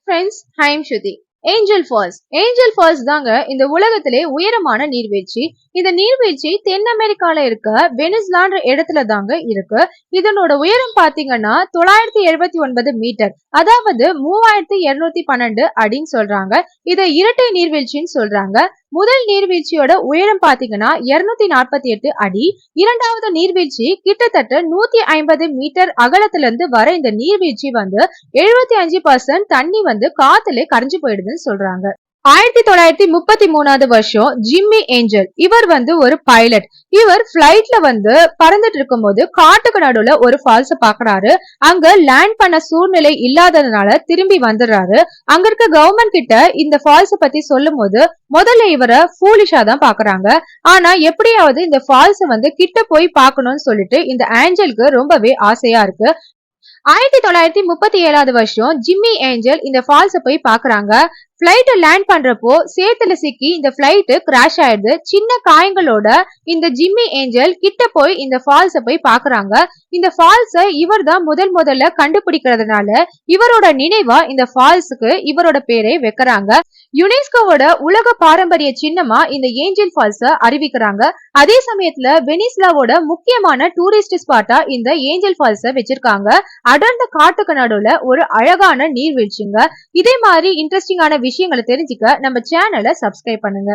Friends, I am Shruti. Angel Falls தாங்க இந்த உலகத்திலே உயரமான நீர்வீழ்ச்சி. இந்த நீர்வீழ்ச்சி தென் அமெரிக்கால இருக்க வெனிஸ்லான்ற இடத்துல தாங்க இருக்கு. இதனோட உயரம் பாத்தீங்கன்னா 979 மீட்டர், அதாவது 3212 அடின்னு சொல்றாங்க. இதை இரட்டை நீர்வீழ்ச்சின்னு சொல்றாங்க. முதல் நீர்வீழ்ச்சியோட உயரம் பாத்தீங்கன்னா 248 அடி. இரண்டாவது நீர்வீழ்ச்சி கிட்டத்தட்ட 150 மீட்டர் அகலத்துல இருந்து வர இந்த நீர்வீழ்ச்சி 75% தண்ணி காத்துல கரைஞ்சு போயிடுதுன்னு சொல்றாங்க. 1933 வருஷம் ஜிம்மி ஏஞ்சல் இவர் ஒரு பைலட். இவர் பிளைட்ல பறந்துட்டு இருக்கும் போது காட்டுக்கு நடுவுல ஒரு ஃபால்ஸ் பாக்குறாரு. அங்க லேண்ட் பண்ண சூழ்நிலை இல்லாததுனால திரும்பி வந்துடுறாரு. அங்க இருக்க கவர்மெண்ட் கிட்ட இந்த ஃபால்ஸ் பத்தி சொல்லும் போது முதல்ல இவரை ஃபூலிஷா தான் பாக்குறாங்க. ஆனா எப்படியாவது இந்த ஃபால்ஸ் கிட்ட போய் பாக்கணும்னு சொல்லிட்டு இந்த ஏஞ்சலுக்கு ரொம்பவே ஆசையா இருக்கு. 1937 வருஷம் ஜிம்மி ஏஞ்சல் இந்த ஃபால்ஸ போய் பாக்குறாங்க. பிளைட் லேண்ட் பண்றப்போ சேத்துல சிக்கி இந்த பிளைட் கிராஷ் ஆயிடுது. சின்ன காயங்களோட இந்த ஜிம்மி ஏஞ்சல் கிட்ட போய் இந்த ஃபால்ஸ போய் பாக்குறாங்க. இந்த ஃபால்ஸ இவர் தான் முதல்ல கண்டுபிடிக்கிறதுனால இவரோட நினைவா இந்த ஃபால்ஸுக்கு இவரோட பேரை வைக்கிறாங்க. யுனெஸ்கோவோட உலக பாரம்பரிய சின்னமா இந்த ஏஞ்சல் ஃபால்ஸ அறிவிக்கிறாங்க. அதே சமயத்துல வெனிஸ்லாவோட முக்கியமான டூரிஸ்ட் ஸ்பாட்டா இந்த ஏஞ்சல் ஃபால்ஸ வச்சிருக்காங்க. அடர்ந்த காட்டுக்கு நடுவுல ஒரு அழகான நீர்வீழ்ச்சிங்க. இதே மாதிரி இன்ட்ரெஸ்டிங்கான விஷயங்களை தெரிஞ்சுக்க நம்ம சேனலை சப்ஸ்கிரைப் பண்ணுங்க.